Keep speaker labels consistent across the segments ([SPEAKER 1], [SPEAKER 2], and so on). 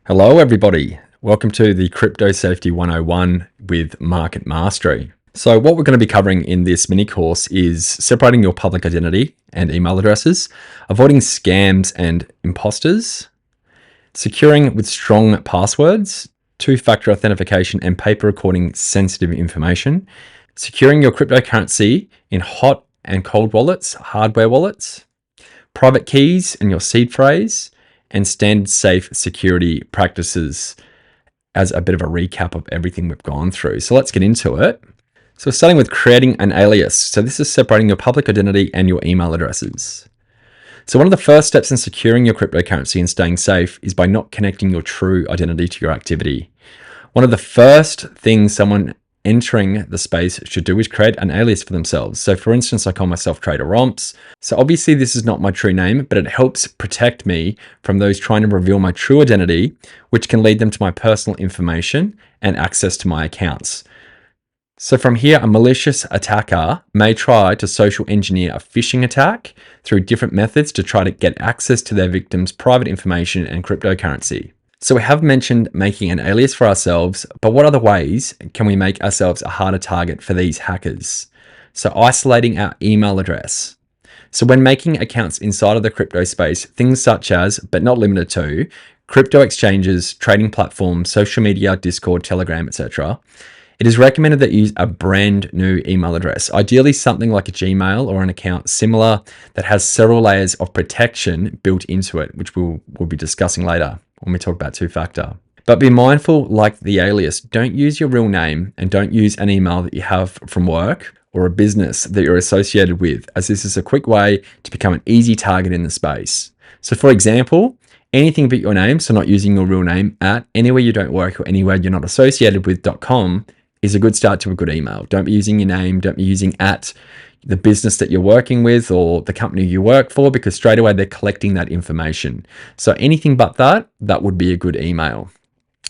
[SPEAKER 1] Hello, everybody. Welcome to the Crypto Safety 101 with Market Mastery. So what we're going to be covering in this mini course is separating your public identity and email addresses, avoiding scams and imposters, securing with strong passwords, two-factor authentication and paper recording sensitive information, securing your cryptocurrency in hot and cold wallets, hardware wallets, private keys and your seed phrase, and standard safe security practices as a bit of a recap of everything we've gone through. So let's get into it. So we're starting with creating an alias. So this is separating your public identity and your email addresses. So one of the first steps in securing your cryptocurrency and staying safe is by not connecting your true identity to your activity. One of the first things someone entering the space should do is create an alias for themselves. So for instance, I call myself TraderRomps. So obviously this is not my true name, but it helps protect me from those trying to reveal my true identity, which can lead them to my personal information and access to my accounts. So from here, a malicious attacker may try to social engineer a phishing attack through different methods to try to get access to their victims' private information and cryptocurrency. So we have mentioned making an alias for ourselves, but what other ways can we make ourselves a harder target for these hackers? So isolating our email address. So when making accounts inside of the crypto space, things such as, but not limited to, crypto exchanges, trading platforms, social media, Discord, Telegram, etc., it is recommended that you use a brand new email address, ideally something like a Gmail or an account similar that has several layers of protection built into it, which we'll be discussing later when we talk about two-factor. But be mindful, like the alias, don't use your real name and don't use an email that you have from work or a business that you're associated with, as this is a quick way to become an easy target in the space. So for example, anything but your name, so not using your real name, at anywhere you don't work or anywhere you're not associated with .com is a good start to a good email. Don't be using your name, don't be using at the business that you're working with or the company you work for, because straight away they're collecting that information. So anything but that would be a good email.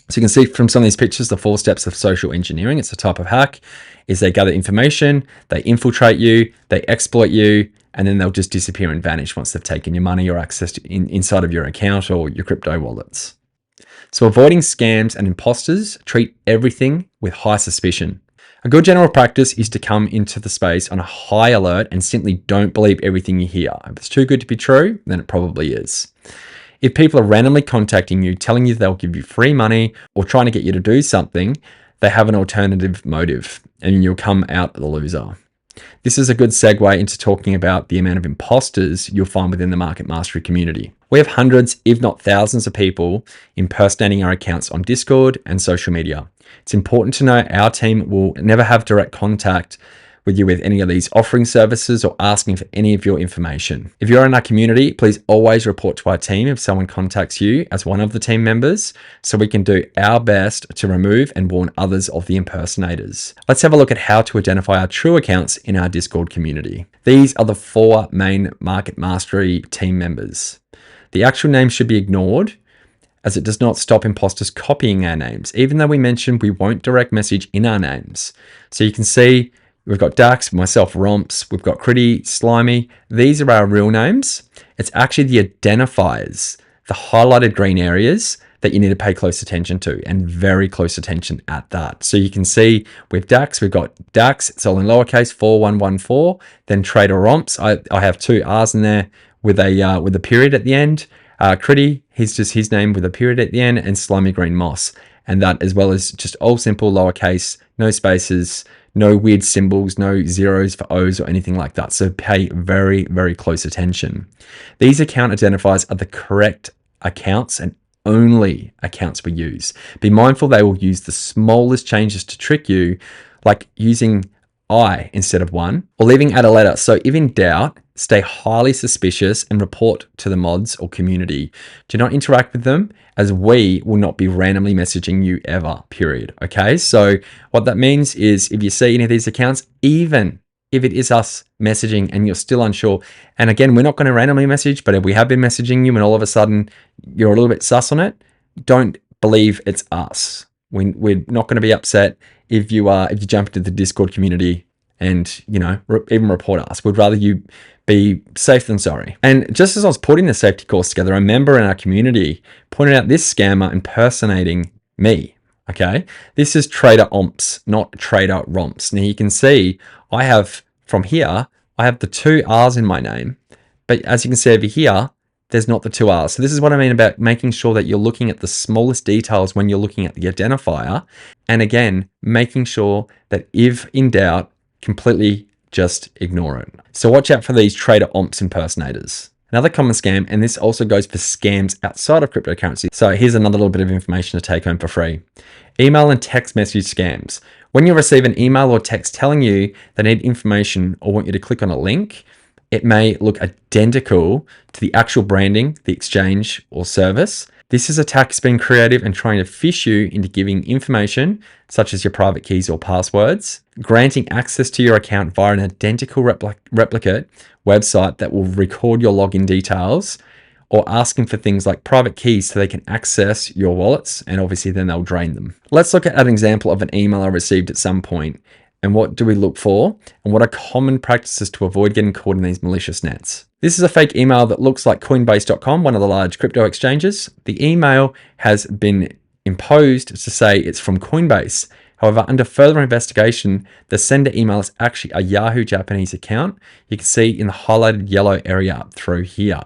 [SPEAKER 1] So you can see from some of these pictures, the 4 steps of social engineering. It's a type of hack, is they gather information, they infiltrate you, they exploit you, and then they'll just disappear and vanish once they've taken your money or access to inside of your account or your crypto wallets. So avoiding scams and imposters, treat everything with high suspicion. A good general practice is to come into the space on a high alert and simply don't believe everything you hear. If it's too good to be true, then it probably is. If people are randomly contacting you, telling you they'll give you free money or trying to get you to do something, they have an alternative motive and you'll come out the loser. This is a good segue into talking about the amount of imposters you'll find within the Market Mastery community. We have hundreds, if not thousands of people impersonating our accounts on Discord and social media. It's important to know our team will never have direct contact with you with any of these offering services or asking for any of your information. If you're in our community, please always report to our team if someone contacts you as one of the team members, so we can do our best to remove and warn others of the impersonators. Let's have a look at how to identify our true accounts in our Discord community. These are the 4 main Market Mastery team members. The actual name should be ignored, as it does not stop imposters copying our names, even though we mentioned we won't direct message in our names. So you can see we've got Dax, myself, Romps, we've got Critty, Slimy. These are our real names. It's actually the identifiers, the highlighted green areas that you need to pay close attention to, and very close attention at that. So you can see with Dax, we've got Dax, it's all in lowercase, 4114, then TraderRomps. I have 2 R's in there with a period at the end. Critty, he's just his name with a period at the end, and Slimy Green Moss. And that, as well as just all simple lowercase, no spaces, no weird symbols, no zeros for O's or anything like that. So pay very, very close attention. These account identifiers are the correct accounts and only accounts we use. Be mindful they will use the smallest changes to trick you, like using I instead of 1, or leaving out a letter. So if in doubt, stay highly suspicious and report to the mods or community. Do not interact with them, as we will not be randomly messaging you ever, period. Okay, so what that means is if you see any of these accounts, even if it is us messaging and you're still unsure, and again, we're not going to randomly message, but if we have been messaging you and all of a sudden you're a little bit sus on it, don't believe it's us. We're not going to be upset if you jump into the Discord community and, even report us. We'd rather you be safe than sorry. And just as I was putting the safety course together, a member in our community pointed out this scammer impersonating me. Okay, this is TraderRomps, not TraderRomps. Now you can see I have the two R's in my name, but as you can see over here, there's not the two R's. So this is what I mean about making sure that you're looking at the smallest details when you're looking at the identifier. And again, making sure that if in doubt, completely just ignore it. So watch out for these TraderRomps impersonators. Another common scam, and this also goes for scams outside of cryptocurrency. So here's another little bit of information to take home for free. Email and text message scams. When you receive an email or text telling you they need information or want you to click on a link, it may look identical to the actual branding, the exchange or service. This is attackers being creative and trying to phish you into giving information such as your private keys or passwords, granting access to your account via an identical replicate website that will record your login details, or asking for things like private keys so they can access your wallets, and obviously then they'll drain them. Let's look at an example of an email I received at some point. And what do we look for? And what are common practices to avoid getting caught in these malicious nets? This is a fake email that looks like Coinbase.com, one of the large crypto exchanges. The email has been imposed to say it's from Coinbase. However, under further investigation, the sender email is actually a Yahoo Japanese account. You can see in the highlighted yellow area up through here.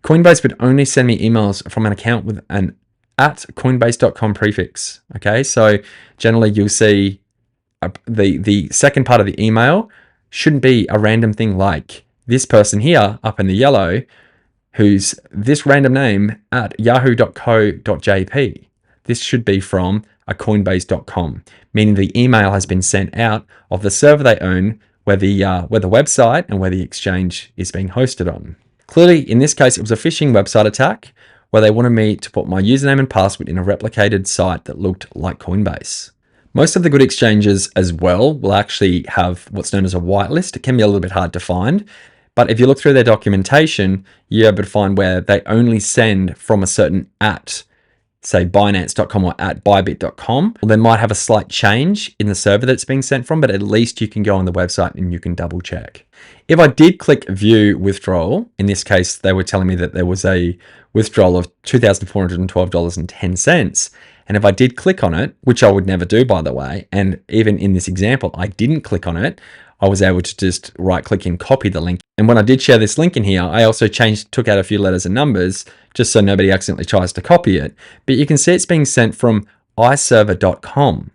[SPEAKER 1] Coinbase would only send me emails from an account with an @coinbase.com prefix. Okay, so generally you'll see the second part of the email shouldn't be a random thing like this person here up in the yellow, who's this random name at yahoo.co.jp. This should be from a coinbase.com, meaning the email has been sent out of the server they own, where the website and where the exchange is being hosted on. Clearly, in this case, it was a phishing website attack where they wanted me to put my username and password in a replicated site that looked like Coinbase. Most of the good exchanges as well will actually have what's known as a whitelist. It can be a little bit hard to find, but if you look through their documentation, you're able to find where they only send from a certain say Binance.com or Bybit.com. Well, they might have a slight change in the server that's being sent from, but at least you can go on the website and you can double check. If I did click view withdrawal, in this case, they were telling me that there was a withdrawal of $2,412.10. And if I did click on it, which I would never do, by the way, and even in this example, I didn't click on it, I was able to just right click and copy the link. And when I did share this link in here, I also took out a few letters and numbers just so nobody accidentally tries to copy it. But you can see it's being sent from iserver.com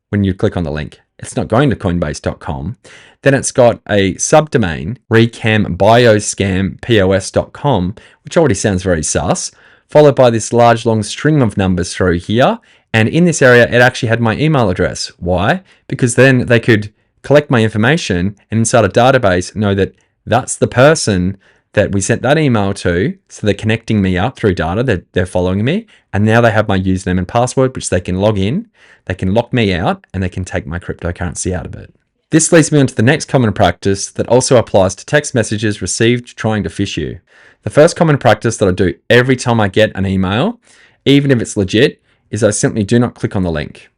[SPEAKER 1] when you click on the link. It's not going to coinbase.com. Then it's got a subdomain, recambioscampos.com, which already sounds very sus, followed by this large long string of numbers through here. And in this area, it actually had my email address. Why? Because then they could collect my information and inside a database know that that's the person that we sent that email to. So they're connecting me up through data, they're following me, and now they have my username and password, which they can log in, they can lock me out, and they can take my cryptocurrency out of it. This leads me on to the next common practice that also applies to text messages received trying to phish you. The first common practice that I do every time I get an email, even if it's legit, is I simply do not click on the link.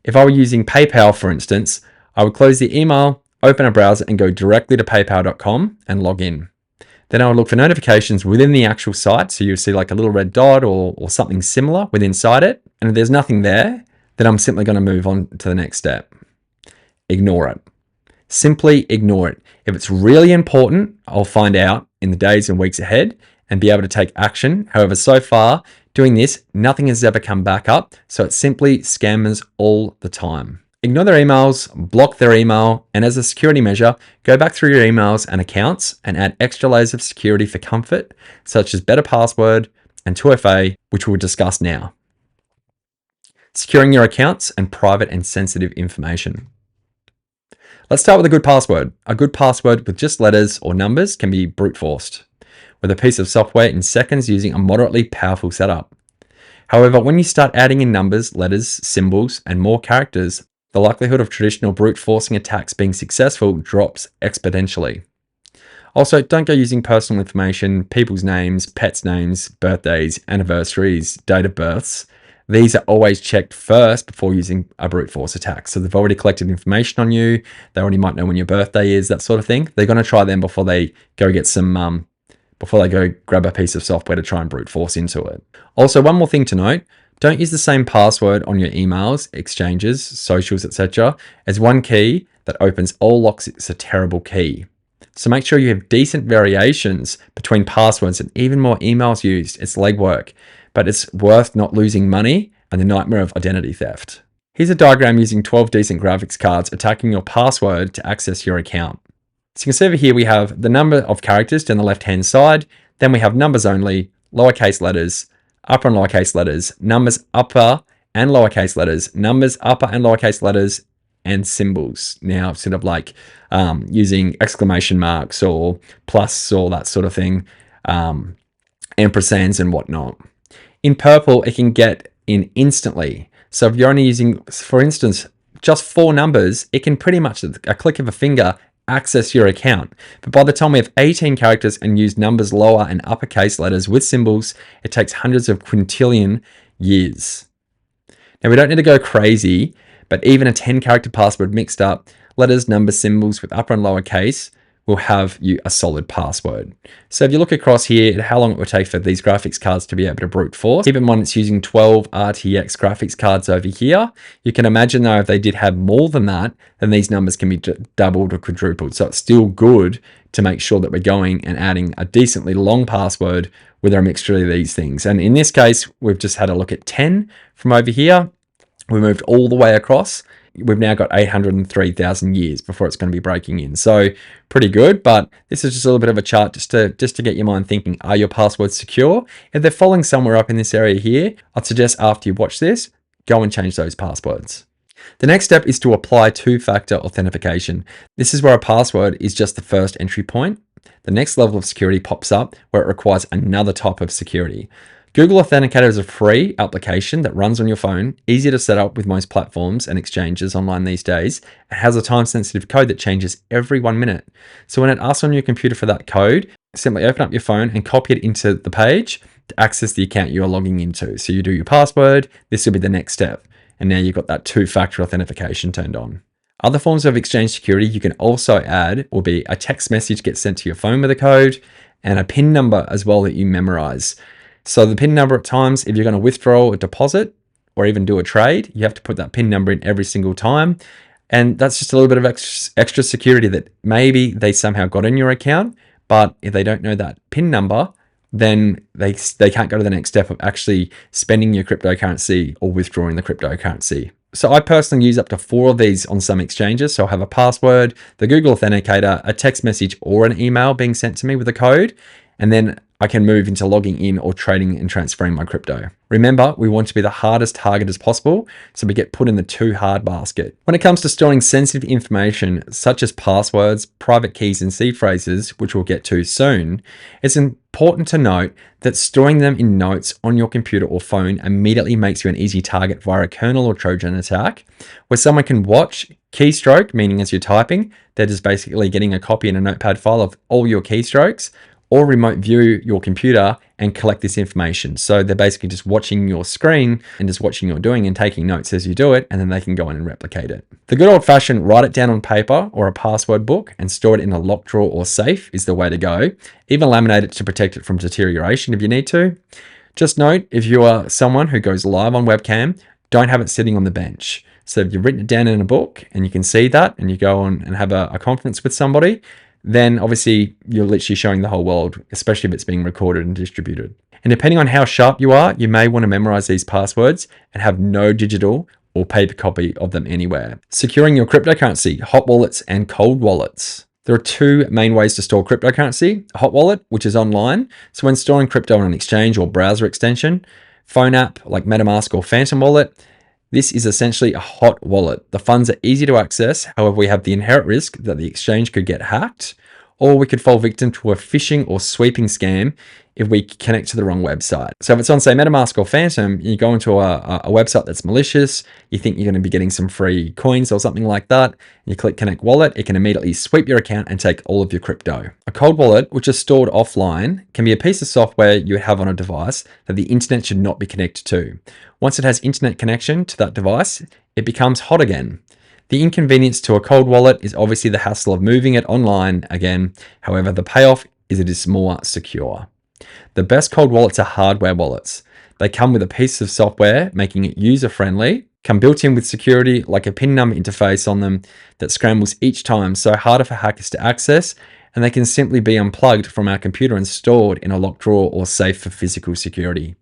[SPEAKER 1] If I were using PayPal, for instance, I would close the email, open a browser, and go directly to paypal.com and log in. Then I would look for notifications within the actual site. So you'll see like a little red dot or something similar within inside it. And if there's nothing there, then I'm simply going to move on to the next step. Ignore it. Simply ignore it. If it's really important, I'll find out in the days and weeks ahead and be able to take action. However, so far, doing this, nothing has ever come back up. So it's simply scammers all the time. Ignore their emails, block their email, and as a security measure, go back through your emails and accounts and add extra layers of security for comfort, such as better password and 2FA, which we'll discuss now. Securing your accounts and private and sensitive information. Let's start with a good password. A good password with just letters or numbers can be brute forced with a piece of software in seconds using a moderately powerful setup. However, when you start adding in numbers, letters, symbols, and more characters, the likelihood of traditional brute forcing attacks being successful drops exponentially. Also, don't go using personal information, people's names, pets' names, birthdays, anniversaries, date of births, these are always checked first before using a brute force attack. So they've already collected information on you. They already might know when your birthday is, that sort of thing. They're going to try them before they go get some, before they go grab a piece of software to try and brute force into it. Also, one more thing to note, don't use the same password on your emails, exchanges, socials, etc. as one key that opens all locks. It's a terrible key. So make sure you have decent variations between passwords, and even more emails used. It's legwork, but it's worth not losing money and the nightmare of identity theft. Here's a diagram using 12 decent graphics cards attacking your password to access your account. So you can see over here we have the number of characters down the left-hand side. Then we have numbers only, lowercase letters, upper and lowercase letters, numbers upper and lowercase letters, numbers upper and lowercase letters, and symbols. Now, sort of like using exclamation marks or plus or that sort of thing, ampersands and whatnot. In purple, it can get in instantly. So if you're only using, for instance, just 4 numbers, it can pretty much, a click of a finger, access your account. But by the time we have 18 characters and use numbers lower and uppercase letters with symbols, it takes hundreds of quintillion years. Now, we don't need to go crazy, but even a 10-character password mixed up, letters, numbers, symbols with upper and lower case, will have you a solid password. So if you look across here at how long it would take for these graphics cards to be able to brute force, keep in mind it's using 12 RTX graphics cards over here. You can imagine though, if they did have more than that, then these numbers can be doubled or quadrupled. So it's still good to make sure that we're going and adding a decently long password with a mixture of these things. And in this case, we've just had a look at 10 from over here. We moved all the way across. We've now got 803,000 years before it's going to be breaking in. So pretty good, but this is just a little bit of a chart just to get your mind thinking, are your passwords secure? If they're falling somewhere up in this area here, I'd suggest after you watch this, go and change those passwords. The next step is to apply two-factor authentication. This is where a password is just the first entry point. The next level of security pops up where it requires another type of security. Google Authenticator is a free application that runs on your phone, easy to set up with most platforms and exchanges online these days. It has a time-sensitive code that changes every 1 minute. So when it asks on your computer for that code, simply open up your phone and copy it into the page to access the account you are logging into. So you do your password, this will be the next step. And now you've got that two-factor authentication turned on. Other forms of exchange security you can also add will be a text message gets sent to your phone with a code and a PIN number as well that you memorize. So the PIN number at times, if you're going to withdraw a deposit or even do a trade, you have to put that PIN number in every single time. And that's just a little bit of extra security that maybe they somehow got in your account, but if they don't know that PIN number, then they can't go to the next step of actually spending your cryptocurrency or withdrawing the cryptocurrency. So I personally use up to 4 of these on some exchanges. So I'll have a password, the Google Authenticator, a text message or an email being sent to me with a code, and then I can move into logging in or trading and transferring my crypto. Remember, we want to be the hardest target as possible, so we get put in the too hard basket. When it comes to storing sensitive information, such as passwords, private keys, and seed phrases, which we'll get to soon, it's important to note that storing them in notes on your computer or phone immediately makes you an easy target via a kernel or Trojan attack, where someone can watch, keystroke, meaning as you're typing, they're just basically getting a copy in a notepad file of all your keystrokes, or remote view your computer and collect this information. So they're basically just watching your screen and just watching what you're doing and taking notes as you do it, and then they can go in and replicate it. The good old fashioned write it down on paper or a password book and store it in a locked drawer or safe is the way to go. Even laminate it to protect it from deterioration if you need to. Just note, if you are someone who goes live on webcam, don't have it sitting on the bench. So if you've written it down in a book and you can see that and you go on and have a conference with somebody, then obviously you're literally showing the whole world, especially if it's being recorded and distributed. And depending on how sharp you are, you may want to memorize these passwords and have no digital or paper copy of them anywhere. Securing your cryptocurrency, hot wallets and cold wallets. There are 2 main ways to store cryptocurrency. A hot wallet, which is online. So when storing crypto on an exchange or browser extension, phone app like MetaMask or Phantom Wallet, this is essentially a hot wallet. The funds are easy to access. However, we have the inherent risk that the exchange could get hacked or we could fall victim to a phishing or sweeping scam if we connect to the wrong website. So if it's on, say, MetaMask or Phantom, you go into a website that's malicious, you think you're going to be getting some free coins or something like that, you click Connect Wallet, it can immediately sweep your account and take all of your crypto. A cold wallet, which is stored offline, can be a piece of software you have on a device that the internet should not be connected to. Once it has internet connection to that device, it becomes hot again. The inconvenience to a cold wallet is obviously the hassle of moving it online again. However, the payoff is it is more secure. The best cold wallets are hardware wallets. They come with a piece of software, making it user-friendly, come built in with security like a PIN number interface on them that scrambles each time, so harder for hackers to access, and they can simply be unplugged from our computer and stored in a locked drawer or safe for physical security.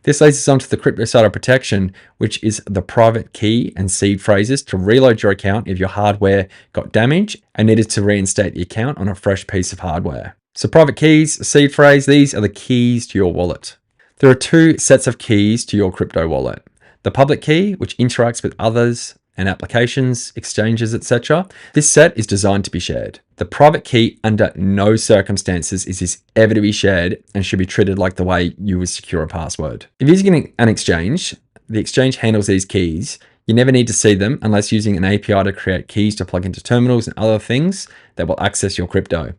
[SPEAKER 1] This leads us on to the CryptoSider protection, which is the private key and seed phrases to reload your account if your hardware got damaged and needed to reinstate the account on a fresh piece of hardware. So private keys, seed phrase, these are the keys to your wallet. There are two sets of keys to your crypto wallet. The public key, which interacts with others and applications, exchanges, etc. This set is designed to be shared. The private key, under no circumstances is this ever to be shared and should be treated like the way you would secure a password. If you're using an exchange, the exchange handles these keys. You never need to see them unless using an API to create keys to plug into terminals and other things that will access your crypto.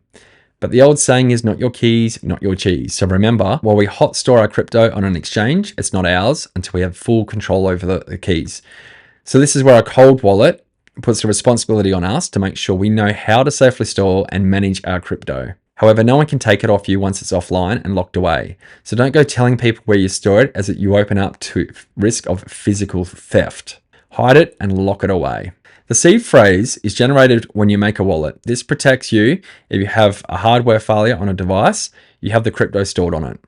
[SPEAKER 1] But the old saying is not your keys, not your cheese. So remember, while we hot store our crypto on an exchange, it's not ours until we have full control over the keys. So this is where a cold wallet puts the responsibility on us to make sure we know how to safely store and manage our crypto. However, no one can take it off you once it's offline and locked away. So don't go telling people where you store it, as you open up to risk of physical theft. Hide it and lock it away. The seed phrase is generated when you make a wallet. This protects you if you have a hardware failure on a device, you have the crypto stored on it.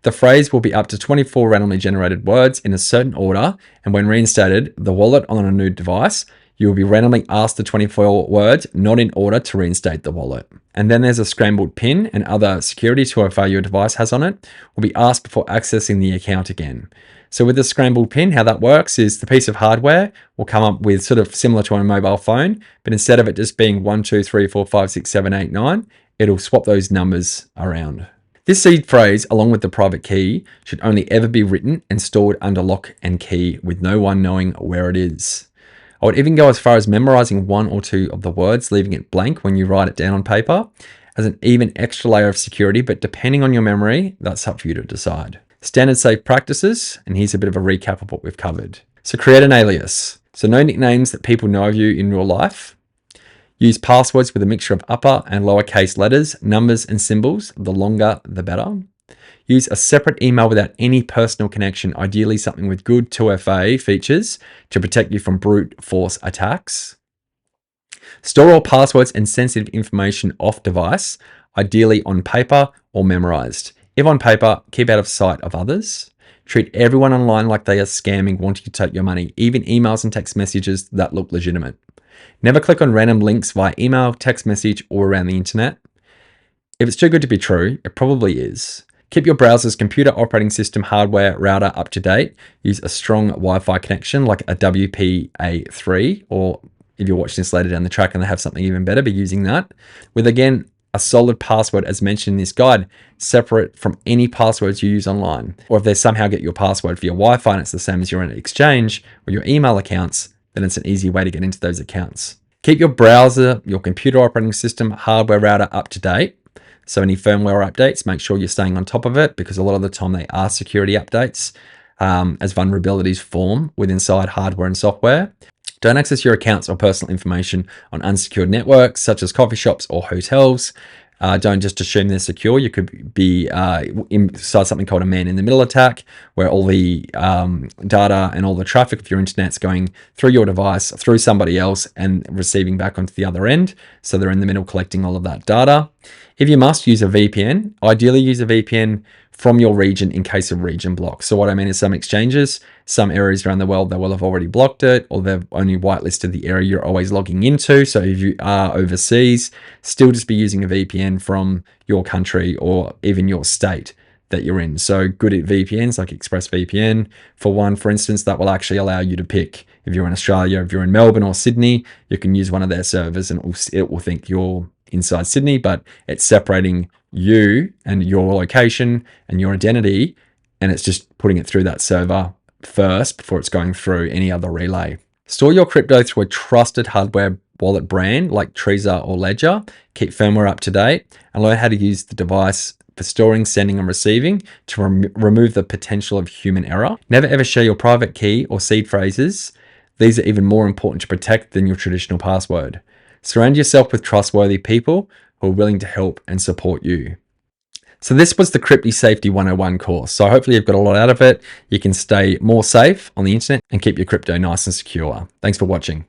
[SPEAKER 1] The phrase will be up to 24 randomly generated words in a certain order, and when reinstated, the wallet on a new device, you will be randomly asked the 24 words, not in order, to reinstate the wallet. And then there's a scrambled PIN and other security 2FA your device has on it, will be asked before accessing the account again. So with the scrambled PIN, how that works is the piece of hardware will come up with sort of similar to a mobile phone, but instead of it just being 1, 2, 3, 4, 5, 6, 7, 8, 9, it'll swap those numbers around. This seed phrase, along with the private key, should only ever be written and stored under lock and key with no one knowing where it is. I would even go as far as memorizing 1 or 2 of the words, leaving it blank when you write it down on paper, as an even extra layer of security, but depending on your memory, that's up for you to decide. Standard safe practices, and here's a bit of a recap of what we've covered. So create an alias. So no nicknames that people know of you in real life. Use passwords with a mixture of upper and lowercase letters, numbers and symbols. The longer, the better. Use a separate email without any personal connection, ideally something with good 2FA features to protect you from brute force attacks. Store all passwords and sensitive information off device, ideally on paper or memorized. If on paper, keep out of sight of others. Treat everyone online like they are scamming, wanting to take your money, even emails and text messages that look legitimate. Never click on random links via email, text message, or around the internet. If it's too good to be true, it probably is. Keep your browser's computer operating system hardware router up to date. Use a strong Wi-Fi connection like a WPA3, or if you're watching this later down the track and they have something even better, be using that. With, again, a solid password, as mentioned in this guide, separate from any passwords you use online. Or if they somehow get your password for your Wi-Fi and it's the same as your own exchange or your email accounts, then it's an easy way to get into those accounts. Keep your browser, your computer operating system, hardware router up to date. So any firmware updates, make sure you're staying on top of it, because a lot of the time they are security updates as vulnerabilities form within inside hardware and software. Don't access your accounts or personal information on unsecured networks such as coffee shops or hotels. Don't just assume they're secure. You could be inside something called a man-in-the-middle attack, where all the data and all the traffic of your internet's going through your device, through somebody else, and receiving back onto the other end. So they're in the middle collecting all of that data. If you must, use a VPN. Ideally, use a VPN from your region in case of region blocks. So what I mean is some exchanges, some areas around the world, they will have already blocked it, or they've only whitelisted the area you're always logging into. So if you are overseas, still just be using a VPN from your country or even your state that you're in. So good at VPNs like ExpressVPN, for instance, that will actually allow you to pick, if you're in Australia, if you're in Melbourne or Sydney, you can use one of their servers and it will think you're inside Sydney, but it's separating you and your location and your identity, and it's just putting it through that server first before it's going through any other relay. Store your crypto through a trusted hardware wallet brand like Trezor or Ledger. Keep firmware up to date and learn how to use the device for storing, sending, and receiving to remove the potential of human error. Never ever share your private key or seed phrases. These are even more important to protect than your traditional password. Surround yourself with trustworthy people who are willing to help and support you. So this was the Crypto Safety 101 course. So hopefully you've got a lot out of it. You can stay more safe on the internet and keep your crypto nice and secure. Thanks for watching.